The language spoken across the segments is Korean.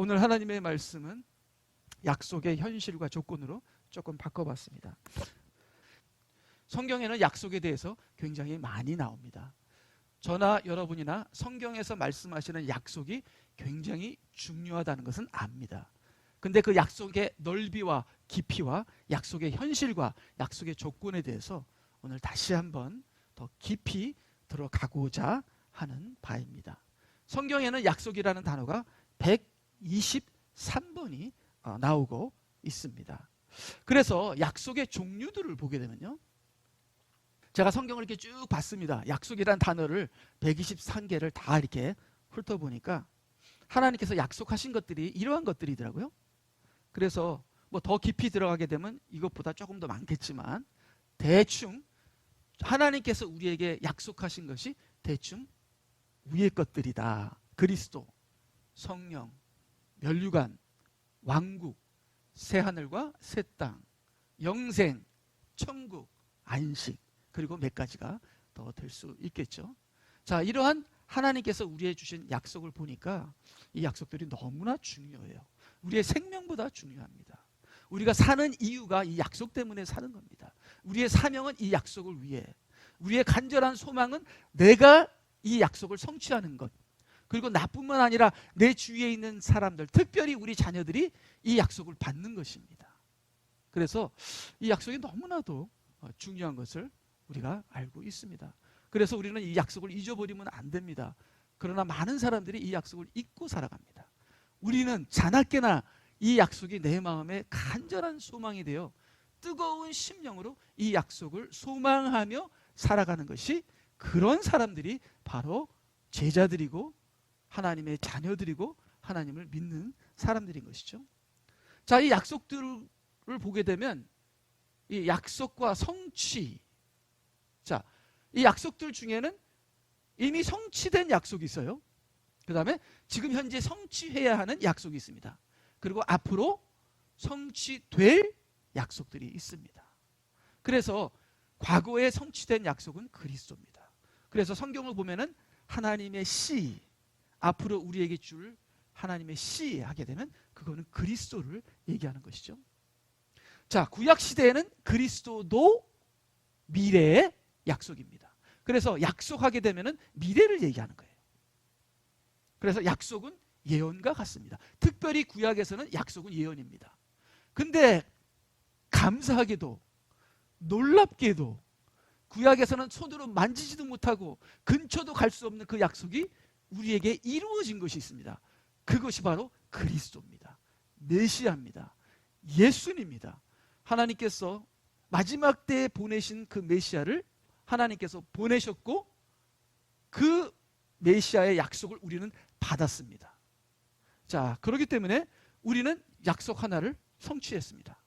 오늘 하나님의 말씀은 약속의 현실과 조건으로 조금 바꿔봤습니다. 성경에는 약속에 대해서 굉장히 많이 나옵니다. 저나 여러분이나 성경에서 말씀하시는 약속이 굉장히 중요하다는 것은 압니다. 근데 그 약속의 넓이와 깊이와 약속의 현실과 약속의 조건에 대해서 오늘 다시 한번 더 깊이 들어가고자 하는 바입니다. 성경에는 약속이라는 단어가 123번이 나오고 있습니다. 그래서 약속의 종류들을 보게 되면요, 제가 성경을 이렇게 쭉 봤습니다. 약속이라는 단어를 123개를 다 이렇게 훑어보니까 하나님께서 약속하신 것들이 이러한 것들이더라고요. 그래서 뭐 더 깊이 들어가게 되면 이것보다 조금 더 많겠지만 대충 하나님께서 우리에게 약속하신 것이 대충 위의 것들이다. 그리스도, 성령, 면류관, 왕국, 새하늘과 새 땅, 영생, 천국, 안식, 그리고 몇 가지가 더 될 수 있겠죠. 자, 이러한 하나님께서 우리에게 주신 약속을 보니까 이 약속들이 너무나 중요해요. 우리의 생명보다 중요합니다. 우리가 사는 이유가 이 약속 때문에 사는 겁니다. 우리의 사명은 이 약속을 위해, 우리의 간절한 소망은 내가 이 약속을 성취하는 것, 그리고 나뿐만 아니라 내 주위에 있는 사람들, 특별히 우리 자녀들이 이 약속을 받는 것입니다. 그래서 이 약속이 너무나도 중요한 것을 우리가 알고 있습니다. 그래서 우리는 이 약속을 잊어버리면 안 됩니다. 그러나 많은 사람들이 이 약속을 잊고 살아갑니다. 우리는 자나깨나 이 약속이 내 마음에 간절한 소망이 되어 뜨거운 심령으로 이 약속을 소망하며 살아가는 것이, 그런 사람들이 바로 제자들이고 하나님의 자녀들이고 하나님을 믿는 사람들인 것이죠. 자, 이 약속들을 보게 되면 이 약속과 성취, 자, 이 약속들 중에는 이미 성취된 약속이 있어요. 그 다음에 지금 현재 성취해야 하는 약속이 있습니다. 그리고 앞으로 성취될 약속들이 있습니다. 그래서 과거에 성취된 약속은 그리스도입니다. 그래서 성경을 보면은 하나님의 씨, 앞으로 우리에게 줄 하나님의 씨 하게 되면 그거는 그리스도를 얘기하는 것이죠. 자, 구약 시대에는 그리스도도 미래의 약속입니다. 그래서 약속하게 되면은 미래를 얘기하는 거예요. 그래서 약속은 예언과 같습니다. 특별히 구약에서는 약속은 예언입니다. 근데 감사하게도 놀랍게도 구약에서는 손으로 만지지도 못하고 근처도 갈 수 없는 그 약속이 우리에게 이루어진 것이 있습니다. 그것이 바로 그리스도입니다. 메시아입니다. 예수님입니다. 하나님께서 마지막 때에 보내신 그 메시아를 하나님께서 보내셨고 그 메시아의 약속을 우리는 받았습니다. 자, 그렇기 때문에 우리는 약속 하나를 성취했습니다.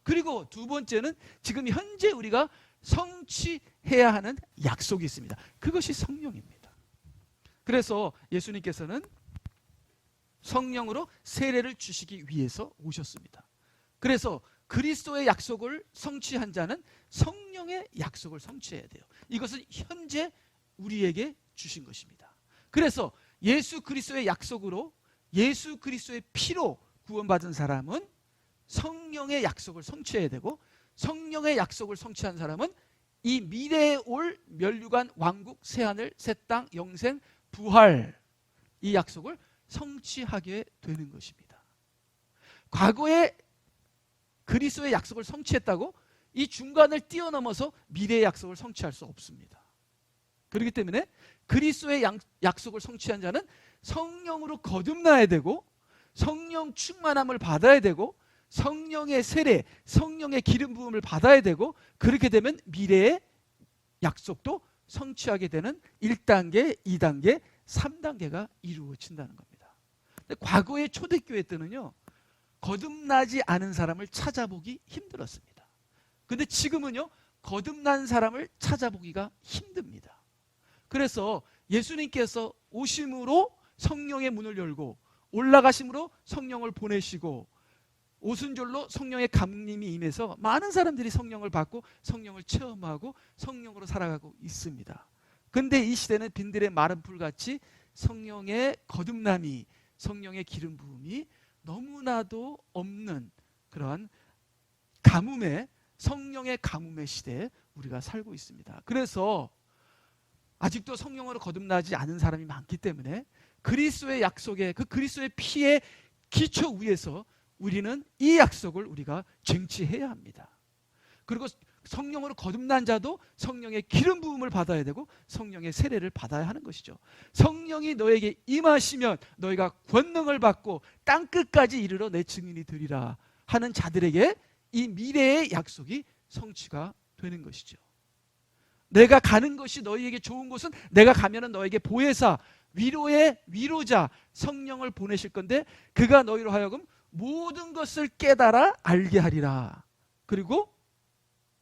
그리고 두 번째는 지금 현재 우리가 성취해야 하는 약속이 있습니다. 그것이 성령입니다. 그래서 예수님께서는 성령으로 세례를 주시기 위해서 오셨습니다. 그래서 그리스도의 약속을 성취한 자는 성령의 약속을 성취해야 돼요. 이것은 현재 우리에게 주신 것입니다. 그래서 예수 그리스도의 약속으로, 예수 그리스도의 피로 구원받은 사람은 성령의 약속을 성취해야 되고, 성령의 약속을 성취한 사람은 이 미래에 올 면류관, 왕국, 새하늘, 새 땅, 영생, 부활, 이 약속을 성취하게 되는 것입니다. 과거에 그리스도의 약속을 성취했다고 이 중간을 뛰어넘어서 미래의 약속을 성취할 수 없습니다. 그렇기 때문에 그리스도의 약속을 성취한 자는 성령으로 거듭나야 되고, 성령 충만함을 받아야 되고, 성령의 세례, 성령의 기름 부음을 받아야 되고, 그렇게 되면 미래의 약속도 성취하게 되는 1단계, 2단계, 3단계가 이루어진다는 겁니다. 근데 과거의 초대교회 때는요, 거듭나지 않은 사람을 찾아보기 힘들었습니다. 근데 지금은요, 거듭난 사람을 찾아보기가 힘듭니다. 그래서 예수님께서 오심으로 성령의 문을 열고, 올라가심으로 성령을 보내시고, 오순절로 성령의 감림이 임해서 많은 사람들이 성령을 받고 성령을 체험하고 성령으로 살아가고 있습니다. 근데 이 시대는 빈들의 마른 풀같이 성령의 거듭남이, 성령의 기름 부음이 너무나도 없는 그런 가뭄의, 성령의 가뭄의 시대에 우리가 살고 있습니다. 그래서 아직도 성령으로 거듭나지 않은 사람이 많기 때문에 그리스도의 약속에, 그 그리스도의 피의 기초 위에서 우리는 이 약속을 우리가 쟁취해야 합니다. 그리고 성령으로 거듭난 자도 성령의 기름 부음을 받아야 되고 성령의 세례를 받아야 하는 것이죠. 성령이 너에게 임하시면 너희가 권능을 받고 땅끝까지 이르러 내 증인이 되리라 하는 자들에게 이 미래의 약속이 성취가 되는 것이죠. 내가 가는 것이 너희에게 좋은 곳은 내가 가면은 너에게 보혜사, 위로의 위로자 성령을 보내실 건데 그가 너희로 하여금 모든 것을 깨달아 알게 하리라. 그리고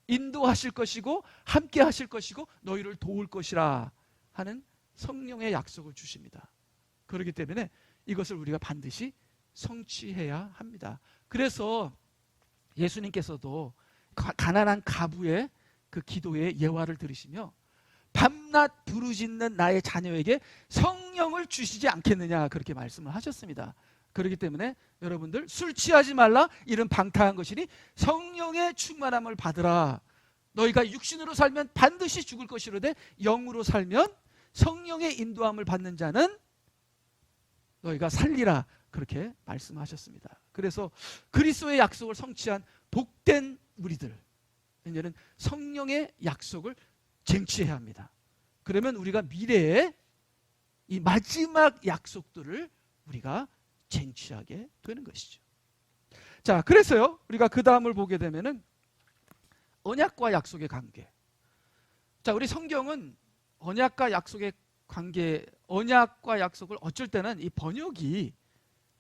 인도하실 것이고 함께 하실 것이고 너희를 도울 것이라 하는 성령의 약속을 주십니다. 그렇기 때문에 이것을 우리가 반드시 성취해야 합니다. 그래서 예수님께서도 가난한 가부의 그 기도의 예화를 들으시며 밤낮 부르짖는 나의 자녀에게 성령을 주시지 않겠느냐 그렇게 말씀을 하셨습니다. 그렇기 때문에 여러분들 술 취하지 말라 이런 방탕한 것이니 성령의 충만함을 받으라. 너희가 육신으로 살면 반드시 죽을 것이로되 영으로 살면 성령의 인도함을 받는 자는 너희가 살리라 그렇게 말씀하셨습니다. 그래서 그리스도의 약속을 성취한 복된 우리들, 이제는 성령의 약속을 쟁취해야 합니다. 그러면 우리가 미래에 이 마지막 약속들을 우리가 쟁취하게 되는 것이죠. 자, 그래서요 우리가 그 다음을 보게 되면은 언약과 약속의 관계. 자, 우리 성경은 언약과 약속의 관계, 언약과 약속을 어쩔 때는 이 번역이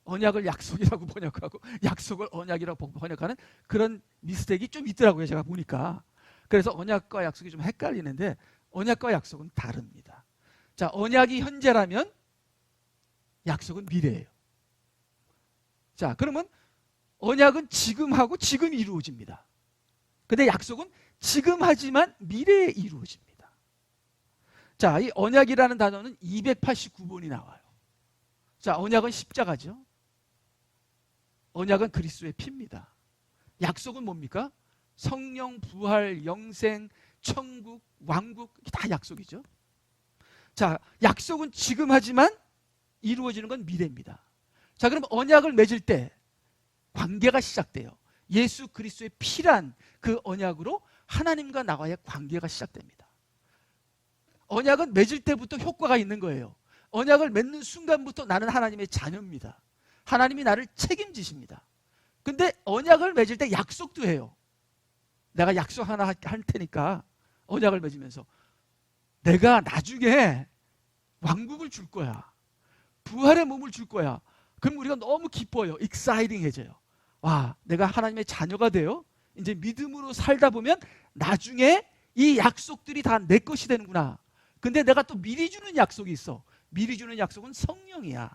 언약을 약속이라고 번역하고 약속을 언약이라고 번역하는 그런 미스텍이 좀 있더라고요. 제가 보니까. 그래서 언약과 약속이 좀 헷갈리는데 언약과 약속은 다릅니다. 자, 언약이 현재라면 약속은 미래예요. 자, 그러면 언약은 지금 하고 지금 이루어집니다. 근데 약속은 지금 하지만 미래에 이루어집니다. 자, 이 언약이라는 단어는 289번이 나와요. 자, 언약은 십자가죠. 언약은 그리스도의 피입니다. 약속은 뭡니까? 성령, 부활, 영생, 천국, 왕국, 다 약속이죠. 자, 약속은 지금 하지만 이루어지는 건 미래입니다. 자, 그럼 언약을 맺을 때 관계가 시작돼요. 예수 그리스도의 피란 그 언약으로 하나님과 나와의 관계가 시작됩니다. 언약은 맺을 때부터 효과가 있는 거예요. 언약을 맺는 순간부터 나는 하나님의 자녀입니다. 하나님이 나를 책임지십니다. 근데 언약을 맺을 때 약속도 해요. 내가 약속 하나 할 테니까 언약을 맺으면서 내가 나중에 왕국을 줄 거야. 부활의 몸을 줄 거야. 그럼 우리가 너무 기뻐요. 익사이팅해져요. 와, 내가 하나님의 자녀가 돼요. 이제 믿음으로 살다 보면 나중에 이 약속들이 다 내 것이 되는구나. 근데 내가 또 미리 주는 약속이 있어. 미리 주는 약속은 성령이야.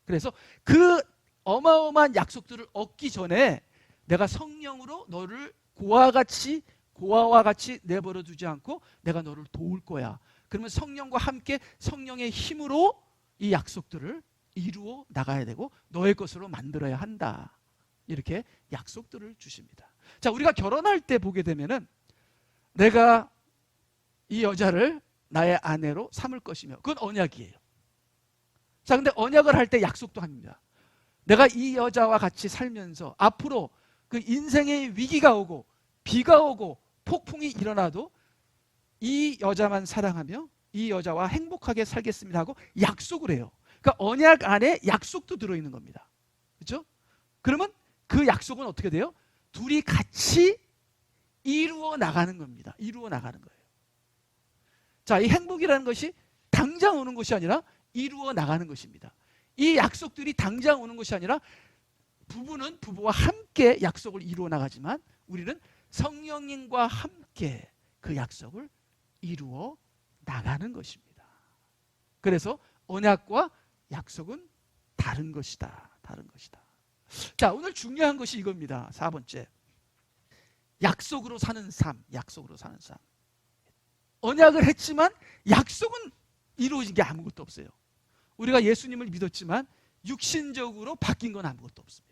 그래서 그 어마어마한 약속들을 얻기 전에 내가 성령으로 너를 고아와 같이 내버려 두지 않고 내가 너를 도울 거야. 그러면 성령과 함께 성령의 힘으로 이 약속들을 이루어 나가야 되고 너의 것으로 만들어야 한다. 이렇게 약속들을 주십니다. 자, 우리가 결혼할 때 보게 되면은 내가 이 여자를 나의 아내로 삼을 것이며 그건 언약이에요. 자, 근데 언약을 할 때 약속도 합니다. 내가 이 여자와 같이 살면서 앞으로 그 인생의 위기가 오고 비가 오고 폭풍이 일어나도 이 여자만 사랑하며 이 여자와 행복하게 살겠습니다 하고 약속을 해요. 그러니까 언약 안에 약속도 들어있는 겁니다. 그렇죠? 그러면 그 약속은 어떻게 돼요? 둘이 같이 이루어 나가는 겁니다. 이루어 나가는 거예요. 자, 이 행복이라는 것이 당장 오는 것이 아니라 이루어 나가는 것입니다. 이 약속들이 당장 오는 것이 아니라 부부는 부부와 함께 약속을 이루어 나가지만 우리는 성령님과 함께 그 약속을 이루어 나가는 것입니다. 그래서 언약과 약속은 다른 것이다. 다른 것이다. 자, 오늘 중요한 것이 이겁니다. 4번째. 약속으로 사는 삶. 약속으로 사는 삶. 언약을 했지만 약속은 이루어진 게 아무것도 없어요. 우리가 예수님을 믿었지만 육신적으로 바뀐 건 아무것도 없습니다.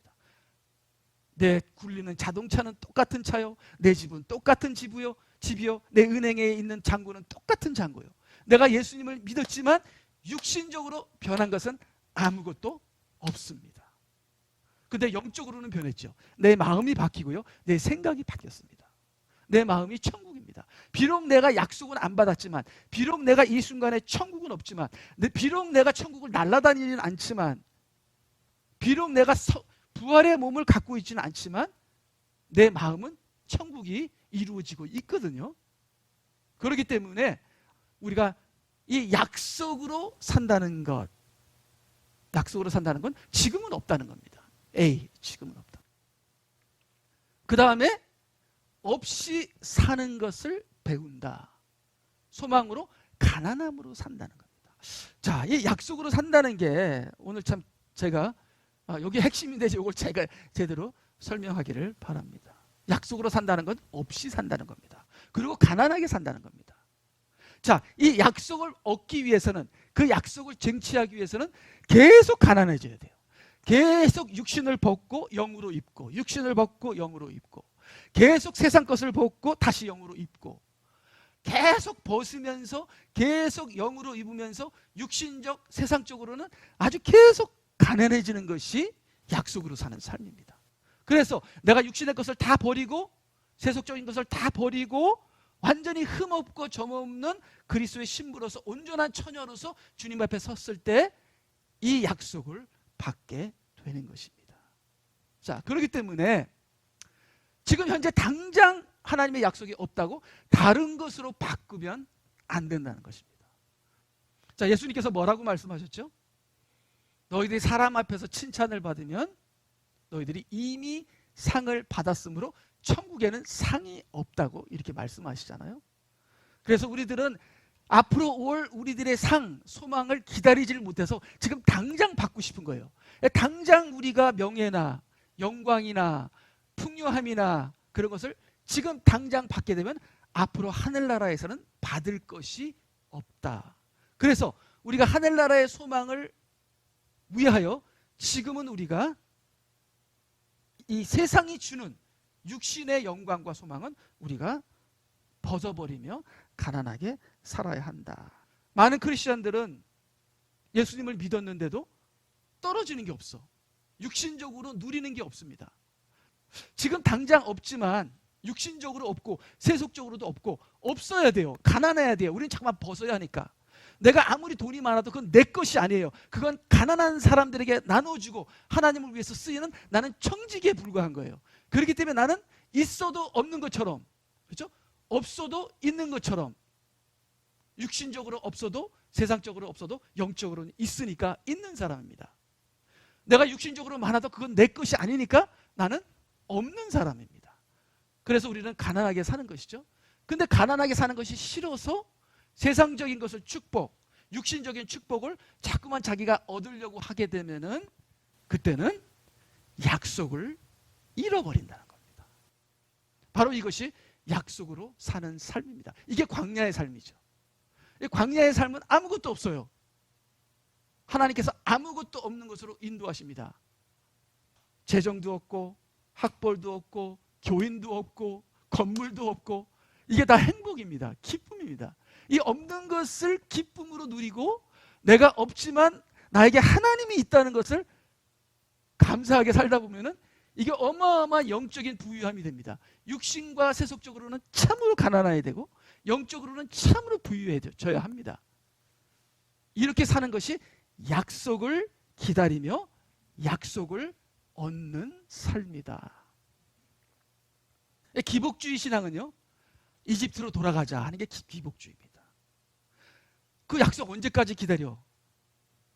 내 굴리는 자동차는 똑같은 차요. 내 집은 똑같은 집이요. 내 은행에 있는 잔고는 똑같은 잔고요. 내가 예수님을 믿었지만 육신적으로 변한 것은 아무것도 없습니다. 근데 영적으로는 변했죠. 내 마음이 바뀌고요. 내 생각이 바뀌었습니다. 내 마음이 천국입니다. 비록 내가 약속은 안 받았지만, 비록 내가 이 순간에 천국은 없지만, 비록 내가 천국을 날아다니지는 않지만, 비록 내가 부활의 몸을 갖고 있지는 않지만 내 마음은 천국이 이루어지고 있거든요. 그렇기 때문에 우리가 이 약속으로 산다는 건 지금은 없다는 겁니다. 지금은 없다. 그 다음에 없이 사는 것을 배운다. 소망으로 가난함으로 산다는 겁니다. 자, 이 약속으로 산다는 게 오늘 참 제가 여기 핵심인데 이걸 제가 제대로 설명하기를 바랍니다. 약속으로 산다는 건 없이 산다는 겁니다. 그리고 가난하게 산다는 겁니다. 자, 이 약속을 얻기 위해서는, 그 약속을 쟁취하기 위해서는 계속 가난해져야 돼요. 계속 육신을 벗고 영으로 입고, 육신을 벗고 영으로 입고, 계속 세상 것을 벗고 다시 영으로 입고, 계속 벗으면서 계속 영으로 입으면서 육신적 세상적으로는 아주 계속 가난해지는 것이 약속으로 사는 삶입니다. 그래서 내가 육신의 것을 다 버리고 세속적인 것을 다 버리고 완전히 흠없고 점없는 그리스도의 신부로서 온전한 처녀로서 주님 앞에 섰을 때 이 약속을 받게 되는 것입니다. 자, 그렇기 때문에 지금 현재 당장 하나님의 약속이 없다고 다른 것으로 바꾸면 안 된다는 것입니다. 자, 예수님께서 뭐라고 말씀하셨죠? 너희들이 사람 앞에서 칭찬을 받으면 너희들이 이미 상을 받았으므로 천국에는 상이 없다고 이렇게 말씀하시잖아요. 그래서 우리들은 앞으로 올 우리들의 상, 소망을 기다리질 못해서 지금 당장 받고 싶은 거예요. 당장 우리가 명예나 영광이나 풍요함이나 그런 것을 지금 당장 받게 되면 앞으로 하늘나라에서는 받을 것이 없다. 그래서 우리가 하늘나라의 소망을 위하여 지금은 우리가 이 세상이 주는 육신의 영광과 소망은 우리가 벗어버리며 가난하게 살아야 한다. 많은 크리스천들은 예수님을 믿었는데도 떨어지는 게 없어. 육신적으로 누리는 게 없습니다. 지금 당장 없지만 육신적으로 없고 세속적으로도 없고 없어야 돼요. 가난해야 돼요. 우리는 잠깐만 벗어야 하니까. 내가 아무리 돈이 많아도 그건 내 것이 아니에요. 그건 가난한 사람들에게 나눠주고 하나님을 위해서 쓰이는 나는 청지기에 불과한 거예요. 그렇기 때문에 나는 있어도 없는 것처럼, 그렇죠? 없어도 있는 것처럼, 육신적으로 없어도 세상적으로 없어도 영적으로는 있으니까 있는 사람입니다. 내가 육신적으로 많아도 그건 내 것이 아니니까 나는 없는 사람입니다. 그래서 우리는 가난하게 사는 것이죠. 근데 가난하게 사는 것이 싫어서 세상적인 것을 축복, 육신적인 축복을 자꾸만 자기가 얻으려고 하게 되면은 그때는 약속을 잃어버린다는 겁니다. 바로 이것이 약속으로 사는 삶입니다. 이게 광야의 삶이죠. 이 광야의 삶은 아무것도 없어요. 하나님께서 아무것도 없는 것으로 인도하십니다. 재정도 없고 학벌도 없고 교인도 없고 건물도 없고 이게 다 행복입니다. 기쁨입니다. 이 없는 것을 기쁨으로 누리고 내가 없지만 나에게 하나님이 있다는 것을 감사하게 살다 보면은 이게 어마어마한 영적인 부유함이 됩니다. 육신과 세속적으로는 참으로 가난해야 되고 영적으로는 참으로 부유해져야 합니다. 이렇게 사는 것이 약속을 기다리며 약속을 얻는 삶이다. 기복주의 신앙은요, 이집트로 돌아가자 하는 게 기복주의입니다. 그 약속 언제까지 기다려?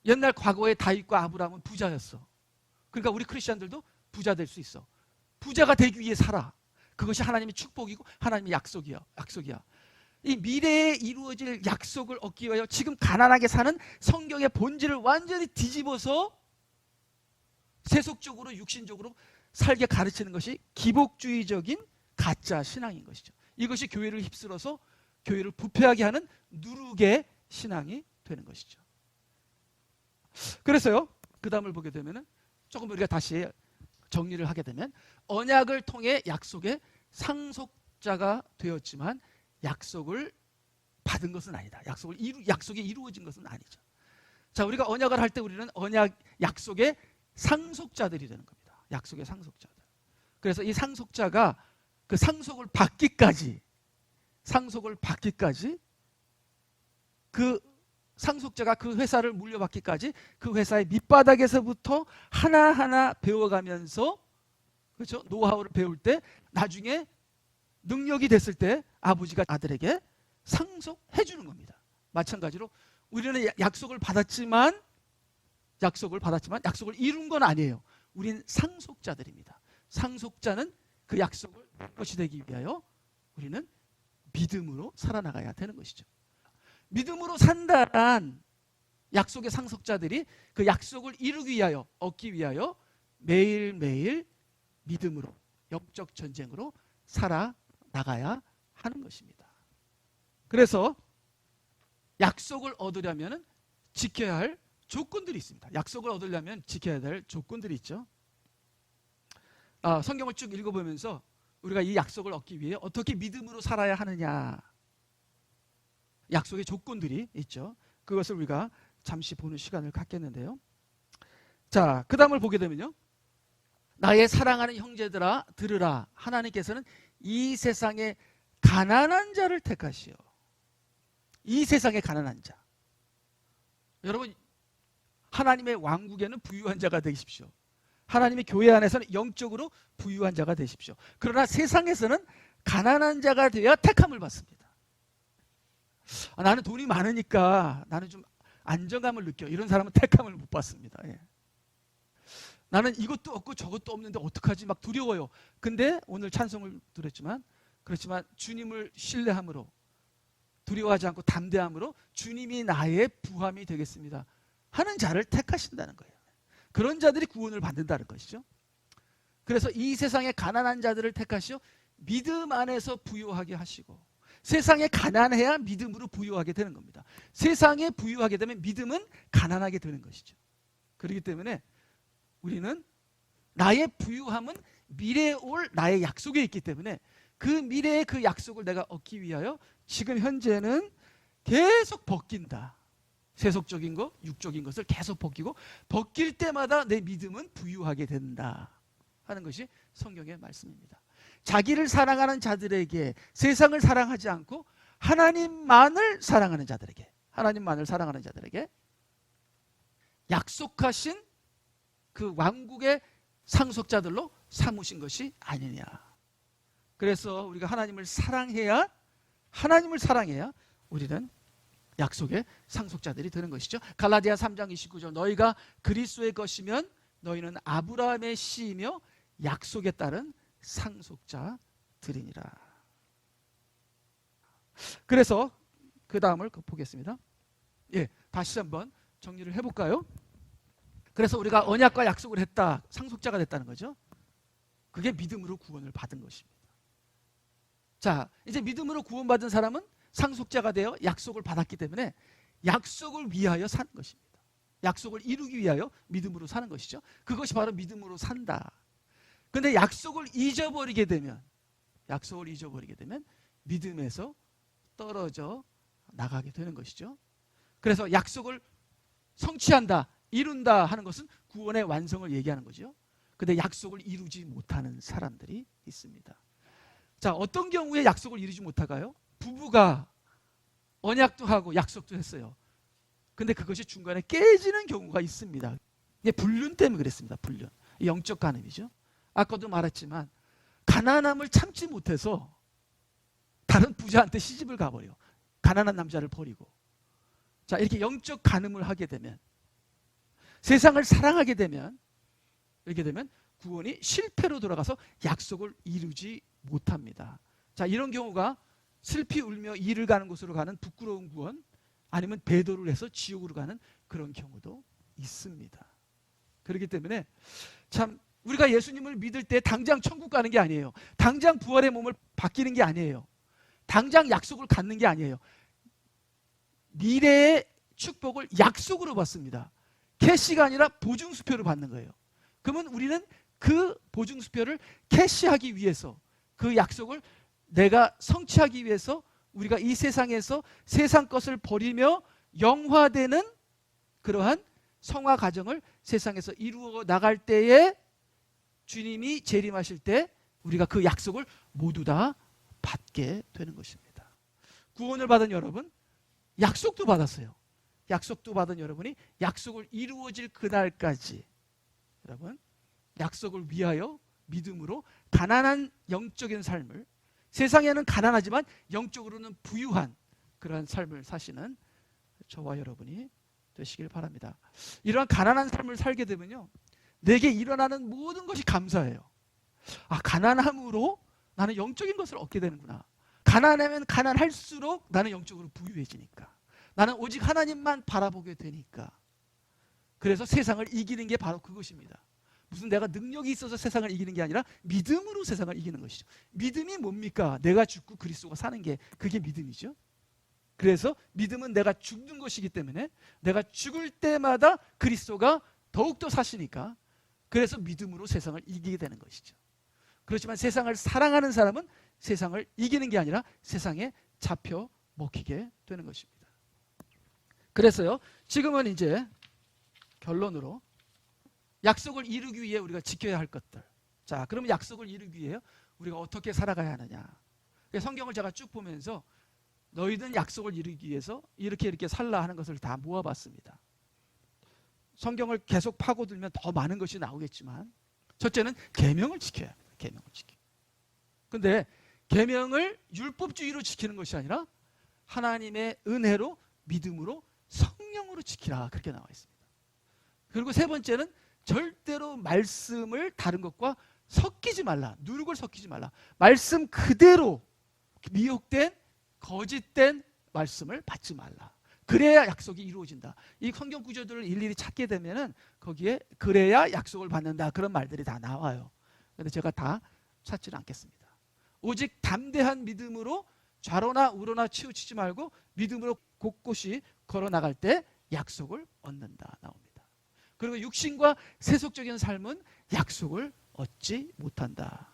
옛날 과거의 다윗과 아브라함은 부자였어. 그러니까 우리 크리스천들도 부자 될 수 있어. 부자가 되기 위해 살아. 그것이 하나님의 축복이고 하나님의 약속이야. 이 미래에 이루어질 약속을 얻기 위하여 지금 가난하게 사는 성경의 본질을 완전히 뒤집어서 세속적으로 육신적으로 살게 가르치는 것이 기복주의적인 가짜 신앙인 것이죠. 이것이 교회를 휩쓸어서 교회를 부패하게 하는 누룩의 신앙이 되는 것이죠. 그래서요, 그 다음을 보게 되면은 조금 우리가 다시 정리를 하게 되면 언약을 통해 약속의 상속자가 되었지만 약속을 받은 것은 아니다. 약속이 이루어진 것은 아니죠. 자, 우리가 언약을 할 때 우리는 약속의 상속자들이 되는 겁니다. 약속의 상속자들. 그래서 이 상속자가 그 상속을 받기까지 그 상속자가 그 회사를 물려받기까지 그 회사의 밑바닥에서부터 하나하나 배워가면서, 그렇죠? 노하우를 배울 때 나중에 능력이 됐을 때 아버지가 아들에게 상속해 주는 겁니다. 마찬가지로 우리는 약속을 받았지만 약속을 이룬 건 아니에요. 우린 상속자들입니다. 상속자는 그 약속을 이룰 것이 되기 위하여 우리는 믿음으로 살아나가야 되는 것이죠. 믿음으로 산다란 약속의 상속자들이 그 약속을 이루기 위하여, 얻기 위하여 매일매일 믿음으로, 영적 전쟁으로 살아나가야 하는 것입니다. 그래서 약속을 얻으려면 지켜야 할 조건들이 있습니다. 약속을 얻으려면 지켜야 될 조건들이 있죠. 성경을 쭉 읽어보면서 우리가 이 약속을 얻기 위해 어떻게 믿음으로 살아야 하느냐, 약속의 조건들이 있죠. 그것을 우리가 잠시 보는 시간을 갖겠는데요. 자, 그 다음을 보게 되면요, 나의 사랑하는 형제들아 들으라. 하나님께서는 이 세상에 가난한 자를 택하시오. 이 세상에 가난한 자. 여러분, 하나님의 왕국에는 부유한 자가 되십시오. 하나님의 교회 안에서는 영적으로 부유한 자가 되십시오. 그러나 세상에서는 가난한 자가 되어야 택함을 받습니다. 나는 돈이 많으니까 나는 좀 안정감을 느껴. 이런 사람은 택함을 못 받습니다. 예. 나는 이것도 없고 저것도 없는데 어떡하지? 막 두려워요. 근데 오늘 찬송을 들었지만, 그렇지만 주님을 신뢰함으로, 두려워하지 않고 담대함으로 주님이 나의 부함이 되겠습니다 하는 자를 택하신다는 거예요. 그런 자들이 구원을 받는다는 것이죠. 그래서 이 세상에 가난한 자들을 택하시어 믿음 안에서 부유하게 하시고, 세상에 가난해야 믿음으로 부유하게 되는 겁니다. 세상에 부유하게 되면 믿음은 가난하게 되는 것이죠. 그렇기 때문에 우리는 나의 부유함은 미래에 올 나의 약속에 있기 때문에 그 미래의 그 약속을 내가 얻기 위하여 지금 현재는 계속 벗긴다. 세속적인 것, 육적인 것을 계속 벗길 때마다 내 믿음은 부유하게 된다 하는 것이 성경의 말씀입니다. 자기를 사랑하는 자들에게, 세상을 사랑하지 않고 하나님만을 사랑하는 자들에게 약속하신 그 왕국의 상속자들로 삼으신 것이 아니냐. 그래서 우리가 하나님을 사랑해야 우리는 약속의 상속자들이 되는 것이죠. 갈라디아 3장 29절, 너희가 그리스도의 것이면 너희는 아브라함의 씨이며 약속에 따른 상속자들이니라. 그래서 그 다음을 보겠습니다. 예, 다시 한번 정리를 해볼까요? 그래서 우리가 언약과 약속을 했다, 상속자가 됐다는 거죠. 그게 믿음으로 구원을 받은 것입니다. 자, 이제 믿음으로 구원받은 사람은 상속자가 되어 약속을 받았기 때문에 약속을 위하여 사는 것입니다. 약속을 이루기 위하여 믿음으로 사는 것이죠. 그것이 바로 믿음으로 산다. 그런데 약속을 잊어버리게 되면 믿음에서 떨어져 나가게 되는 것이죠. 그래서 약속을 성취한다, 이룬다 하는 것은 구원의 완성을 얘기하는 거죠. 그런데 약속을 이루지 못하는 사람들이 있습니다. 자, 어떤 경우에 약속을 이루지 못할까요? 부부가 언약도 하고 약속도 했어요. 근데 그것이 중간에 깨지는 경우가 있습니다. 이게 불륜 때문에 그랬습니다. 불륜. 영적 간음이죠. 아까도 말했지만 가난함을 참지 못해서 다른 부자한테 시집을 가버려. 가난한 남자를 버리고. 자, 이렇게 영적 간음을 하게 되면, 세상을 사랑하게 되면, 이렇게 되면 구원이 실패로 돌아가서 약속을 이루지 못합니다. 자, 이런 경우가 슬피 울며 이를 가는 곳으로 가는 부끄러운 구원, 아니면 배도를 해서 지옥으로 가는 그런 경우도 있습니다. 그렇기 때문에 참 우리가 예수님을 믿을 때 당장 천국 가는 게 아니에요. 당장 부활의 몸을 바뀌는 게 아니에요. 당장 약속을 갖는 게 아니에요. 미래의 축복을 약속으로 받습니다. 캐시가 아니라 보증수표를 받는 거예요. 그러면 우리는 그 보증수표를 캐시하기 위해서, 그 약속을 내가 성취하기 위해서 우리가 이 세상에서 세상 것을 버리며 영화되는 그러한 성화 과정을 세상에서 이루어 나갈 때에 주님이 재림하실 때 우리가 그 약속을 모두 다 받게 되는 것입니다. 구원을 받은 여러분, 약속도 받았어요. 약속도 받은 여러분이 약속을 이루어질 그날까지 여러분, 약속을 위하여 믿음으로 가난한 영적인 삶을, 세상에는 가난하지만 영적으로는 부유한 그러한 삶을 사시는 저와 여러분이 되시길 바랍니다. 이러한 가난한 삶을 살게 되면요, 내게 일어나는 모든 것이 감사해요. 아, 가난함으로 나는 영적인 것을 얻게 되는구나. 가난하면 가난할수록 나는 영적으로 부유해지니까, 나는 오직 하나님만 바라보게 되니까. 그래서 세상을 이기는 게 바로 그것입니다. 무슨 내가 능력이 있어서 세상을 이기는 게 아니라 믿음으로 세상을 이기는 것이죠. 믿음이 뭡니까? 내가 죽고 그리스도가 사는 게, 그게 믿음이죠. 그래서 믿음은 내가 죽는 것이기 때문에 내가 죽을 때마다 그리스도가 더욱더 사시니까, 그래서 믿음으로 세상을 이기게 되는 것이죠. 그렇지만 세상을 사랑하는 사람은 세상을 이기는 게 아니라 세상에 잡혀 먹히게 되는 것입니다. 그래서요, 지금은 이제 결론으로 약속을 이루기 위해 우리가 지켜야 할 것들. 자, 그러면 약속을 이루기 위해 우리가 어떻게 살아가야 하느냐. 성경을 제가 쭉 보면서 너희는 약속을 이루기 위해서 이렇게 살라 하는 것을 다 모아봤습니다. 성경을 계속 파고들면 더 많은 것이 나오겠지만, 첫째는 계명을 지켜야 합니다. 계명을 지켜. 근데 계명을 율법주의로 지키는 것이 아니라 하나님의 은혜로, 믿음으로, 성령으로 지키라, 그렇게 나와 있습니다. 그리고 세 번째는 절대로 말씀을 다른 것과 섞이지 말라. 누룩을 섞이지 말라. 말씀 그대로 미혹된 거짓된 말씀을 받지 말라. 그래야 약속이 이루어진다. 이 성경 구조들을 일일이 찾게 되면은 거기에 그래야 약속을 받는다, 그런 말들이 다 나와요. 그런데 제가 다 찾지는 않겠습니다. 오직 담대한 믿음으로 좌로나 우로나 치우치지 말고 믿음으로 곳곳이 걸어나갈 때 약속을 얻는다 나옵니다. 그리고 육신과 세속적인 삶은 약속을 얻지 못한다.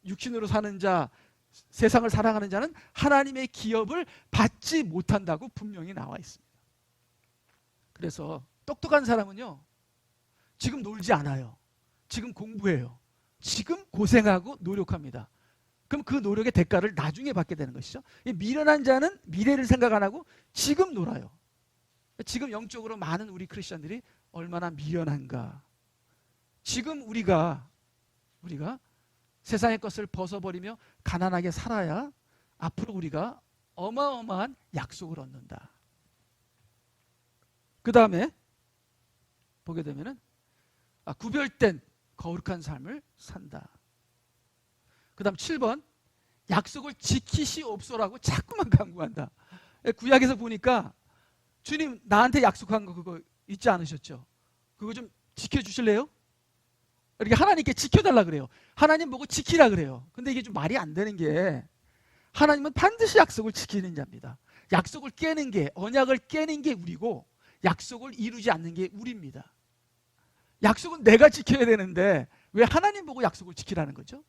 육신으로 사는 자, 세상을 사랑하는 자는 하나님의 기업을 받지 못한다고 분명히 나와 있습니다. 그래서 똑똑한 사람은요, 지금 놀지 않아요. 지금 공부해요. 지금 고생하고 노력합니다. 그럼 그 노력의 대가를 나중에 받게 되는 것이죠. 미련한 자는 미래를 생각 안 하고 지금 놀아요. 지금 영적으로 많은 우리 크리스천들이 얼마나 미련한가. 지금 우리가 세상의 것을 벗어버리며 가난하게 살아야 앞으로 우리가 어마어마한 약속을 얻는다. 그 다음에 보게 되면은 구별된 거룩한 삶을 산다. 그 다음 7번, 약속을 지키시옵소라고 자꾸만 강구한다. 구약에서 보니까 주님 나한테 약속한 거 그거 잊지 않으셨죠? 그거 좀 지켜주실래요? 이렇게 하나님께 지켜달라 그래요. 하나님 보고 지키라 그래요. 근데 이게 좀 말이 안 되는 게, 하나님은 반드시 약속을 지키는 자입니다. 약속을 깨는 게, 언약을 깨는 게 우리고 약속을 이루지 않는 게 우리입니다. 약속은 내가 지켜야 되는데 왜 하나님 보고 약속을 지키라는 거죠?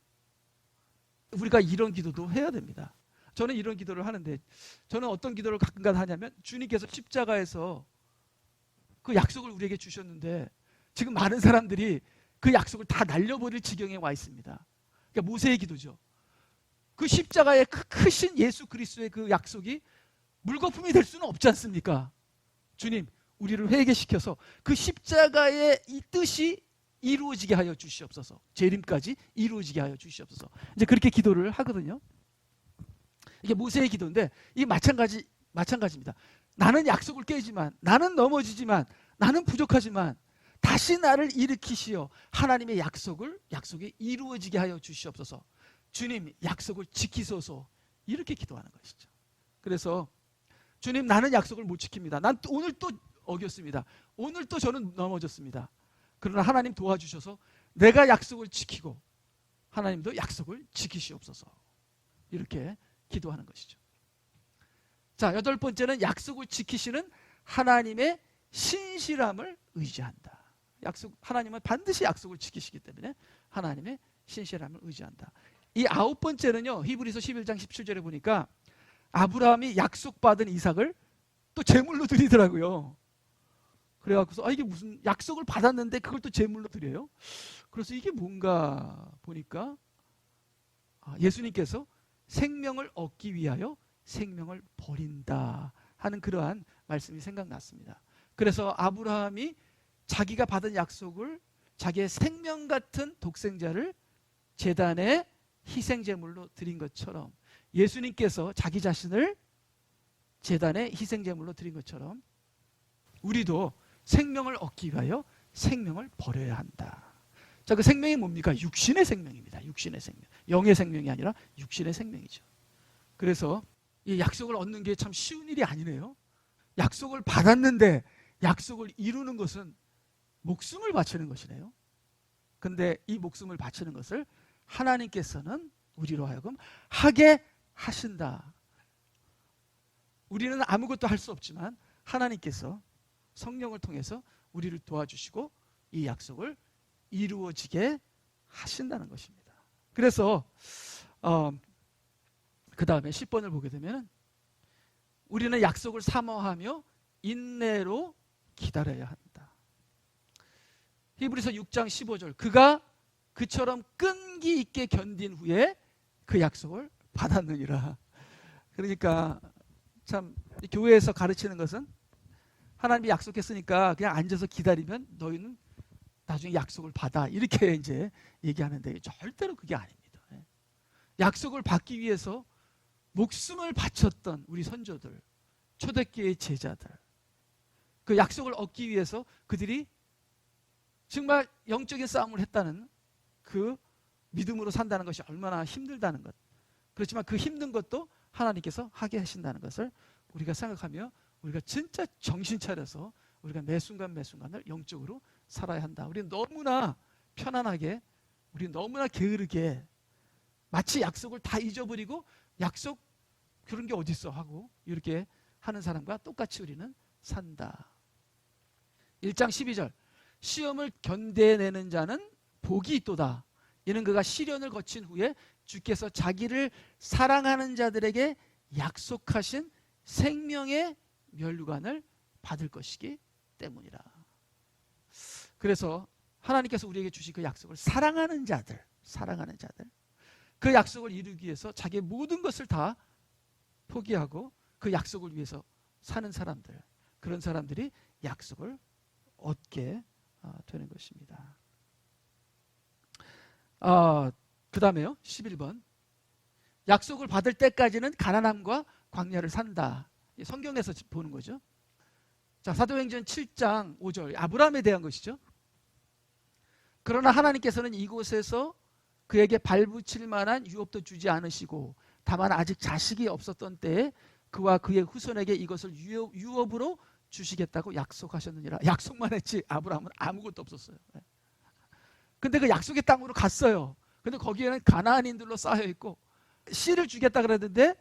우리가 이런 기도도 해야 됩니다. 저는 이런 기도를 하는데, 저는 어떤 기도를 가끔가다 하냐면, 주님께서 십자가에서 그 약속을 우리에게 주셨는데 지금 많은 사람들이 그 약속을 다 날려버릴 지경에 와 있습니다. 그러니까 모세의 기도죠. 그 십자가의 크신 예수 그리스도의 그 약속이 물거품이 될 수는 없지 않습니까? 주님, 우리를 회개시켜서 그 십자가의 이 뜻이 이루어지게 하여 주시옵소서. 재림까지 이루어지게 하여 주시옵소서. 이제 그렇게 기도를 하거든요. 이게 모세의 기도인데, 이 마찬가지입니다. 나는 약속을 깨지만, 나는 넘어지지만, 나는 부족하지만 다시 나를 일으키시어 하나님의 약속이 이루어지게 하여 주시옵소서. 주님, 약속을 지키소서. 이렇게 기도하는 것이죠. 그래서 주님, 나는 약속을 못 지킵니다. 난 오늘 또 어겼습니다. 오늘 또 저는 넘어졌습니다. 그러나 하나님 도와주셔서 내가 약속을 지키고 하나님도 약속을 지키시옵소서. 이렇게 기도하는 것이죠. 자, 8번째는 약속을 지키시는 하나님의 신실함을 의지한다. 하나님은 반드시 약속을 지키시기 때문에 하나님의 신실함을 의지한다. 이 9번째는요, 히브리서 11장 17절에 보니까 아브라함이 약속받은 이삭을 또 제물로 드리더라고요. 그래갖고서 이게 무슨 약속을 받았는데 그걸 또 제물로 드려요? 그래서 이게 뭔가 보니까 예수님께서 생명을 얻기 위하여 생명을 버린다 하는 그러한 말씀이 생각났습니다. 그래서 아브라함이 자기가 받은 약속을 자기의 생명 같은 독생자를 제단에 희생제물로 드린 것처럼 예수님께서 자기 자신을 제단에 희생제물로 드린 것처럼 우리도 생명을 얻기 위하여 생명을 버려야 한다. 자, 그 생명이 뭡니까? 육신의 생명입니다. 육신의 생명. 영의 생명이 아니라 육신의 생명이죠. 그래서 이 약속을 얻는 게 참 쉬운 일이 아니네요. 약속을 받았는데 약속을 이루는 것은 목숨을 바치는 것이네요. 근데 이 목숨을 바치는 것을 하나님께서는 우리로 하여금 하게 하신다. 우리는 아무것도 할 수 없지만 하나님께서 성령을 통해서 우리를 도와주시고 이 약속을 이루어지게 하신다는 것입니다. 그래서 그 다음에 10번을 보게 되면 우리는 약속을 사모하며 인내로 기다려야 한다. 히브리서 6장 15절, 그가 그처럼 끈기 있게 견딘 후에 그 약속을 받았느니라. 그러니까 참 교회에서 가르치는 것은 하나님이 약속했으니까 그냥 앉아서 기다리면 너희는 나중에 약속을 받아, 이렇게 이제 얘기하는데 절대로 그게 아닙니다. 약속을 받기 위해서 목숨을 바쳤던 우리 선조들, 초대교회의 제자들, 그 약속을 얻기 위해서 그들이 정말 영적인 싸움을 했다는 그 믿음으로 산다는 것이 얼마나 힘들다는 것. 그렇지만 그 힘든 것도 하나님께서 하게 하신다는 것을 우리가 생각하며 우리가 진짜 정신 차려서 우리가 매 순간 매 순간을 영적으로 살아야 한다. 우리는 너무나 편안하게, 우리는 너무나 게으르게 마치 약속을 다 잊어버리고 약속 그런 게 어딨어 하고 이렇게 하는 사람과 똑같이 우리는 산다. 1장 12절, 시험을 견뎌내는 자는 복이 있도다. 이는 그가 시련을 거친 후에 주께서 자기를 사랑하는 자들에게 약속하신 생명의 멸류관을 받을 것이기 때문이라. 그래서 하나님께서 우리에게 주신 그 약속을 사랑하는 자들, 그 약속을 이루기 위해서 자기의 모든 것을 다 포기하고 그 약속을 위해서 사는 사람들, 그런 사람들이 약속을 얻게 되는 것입니다. 그 다음에요, 11번, 약속을 받을 때까지는 가난함과 광야를 산다. 성경에서 보는 거죠. 자, 사도행전 7장 5절, 아브라함에 대한 것이죠. 그러나 하나님께서는 이곳에서 그에게 발붙일 만한 유업도 주지 않으시고 다만 아직 자식이 없었던 때에 그와 그의 후손에게 이것을 유업으로 주시겠다고 약속하셨느니라. 약속만 했지 아브라함은 아무것도 없었어요. 근데 그 약속의 땅으로 갔어요. 근데 거기에는 가나안인들로 쌓여 있고 씨를 주겠다 그랬는데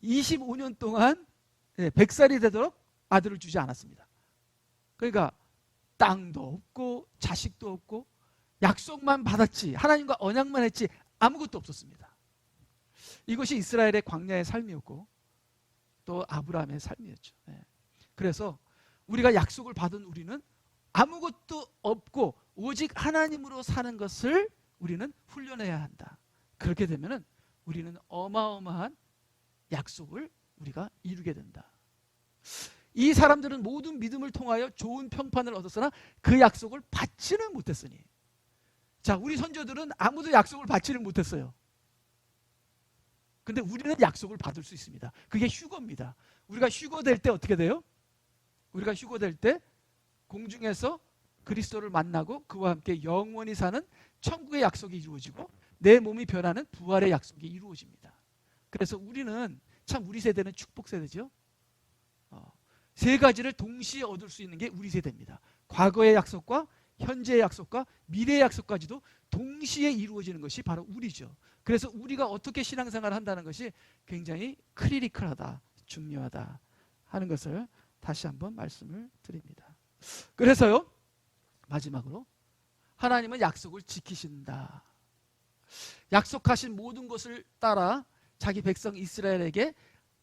25년 동안 100살이 되도록 아들을 주지 않았습니다. 그러니까 땅도 없고 자식도 없고 약속만 받았지, 하나님과 언약만 했지 아무것도 없었습니다. 이것이 이스라엘의 광야의 삶이었고 또 아브라함의 삶이었죠. 그래서 우리가 약속을 받은 우리는 아무것도 없고 오직 하나님으로 사는 것을 우리는 훈련해야 한다. 그렇게 되면은 우리는 어마어마한 약속을 우리가 이루게 된다. 이 사람들은 모든 믿음을 통하여 좋은 평판을 얻었으나 그 약속을 받지는 못했으니. 자, 우리 선조들은 아무도 약속을 받지를 못했어요. 근데 우리는 약속을 받을 수 있습니다. 그게 휴거입니다. 우리가 휴거될 때 어떻게 돼요? 우리가 휴거될 때 공중에서 그리스도를 만나고 그와 함께 영원히 사는 천국의 약속이 이루어지고 내 몸이 변하는 부활의 약속이 이루어집니다. 그래서 우리는 참 우리 세대는 축복 세대죠. 세 가지를 동시에 얻을 수 있는 게 우리 세대입니다. 과거의 약속과 현재의 약속과 미래의 약속까지도 동시에 이루어지는 것이 바로 우리죠. 그래서 우리가 어떻게 신앙생활을 한다는 것이 굉장히 크리티컬하다, 중요하다 하는 것을 다시 한번 말씀을 드립니다. 그래서요, 마지막으로 하나님은 약속을 지키신다. 약속하신 모든 것을 따라 자기 백성 이스라엘에게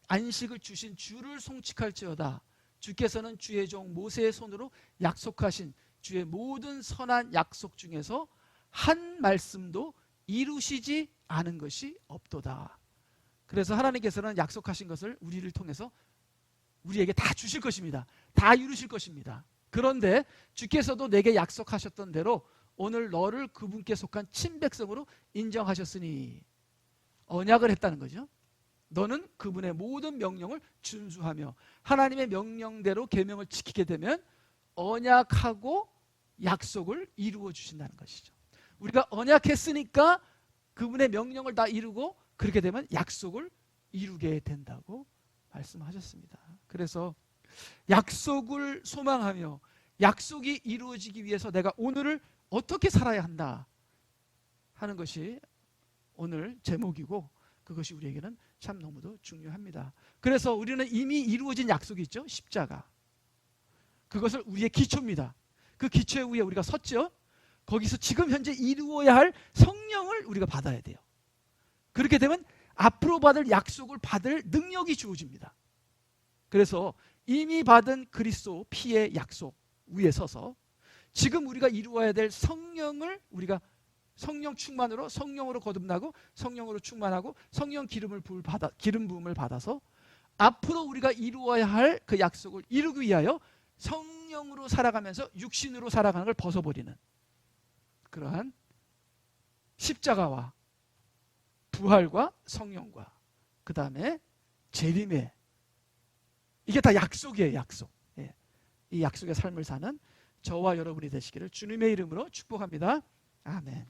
안식을 주신 주를 송축할지어다. 주께서는 주의 종 모세의 손으로 약속하신 주의 모든 선한 약속 중에서 한 말씀도 이루시지 않은 것이 없도다. 그래서 하나님께서는 약속하신 것을 우리를 통해서 우리에게 다 주실 것입니다. 다 이루실 것입니다. 그런데 주께서도 내게 약속하셨던 대로 오늘 너를 그분께 속한 친백성으로 인정하셨으니, 언약을 했다는 거죠. 너는 그분의 모든 명령을 준수하며 하나님의 명령대로 계명을 지키게 되면 언약하고 약속을 이루어 주신다는 것이죠. 우리가 언약했으니까 그분의 명령을 다 이루고, 그렇게 되면 약속을 이루게 된다고 말씀하셨습니다. 그래서 약속을 소망하며 약속이 이루어지기 위해서 내가 오늘을 어떻게 살아야 한다 하는 것이 오늘 제목이고, 그것이 우리에게는 참 너무도 중요합니다. 그래서 우리는 이미 이루어진 약속이 있죠. 십자가. 그것을 우리의 기초입니다. 그 기초에 위에 우리가 섰죠. 거기서 지금 현재 이루어야 할 성령을 우리가 받아야 돼요. 그렇게 되면 앞으로 받을 약속을 받을 능력이 주어집니다. 그래서 이미 받은 그리스도 피의 약속 위에 서서 지금 우리가 이루어야 될 성령을 우리가 성령 충만으로, 성령으로 거듭나고 성령으로 충만하고 성령 기름 부음을 받아서 앞으로 우리가 이루어야 할 그 약속을 이루기 위하여 성령으로 살아가면서 육신으로 살아가는 걸 벗어버리는 그러한 십자가와 부활과 성령과 그 다음에 재림의, 이게 다 약속이에요. 약속. 예. 이 약속의 삶을 사는 저와 여러분이 되시기를 주님의 이름으로 축복합니다. 아멘.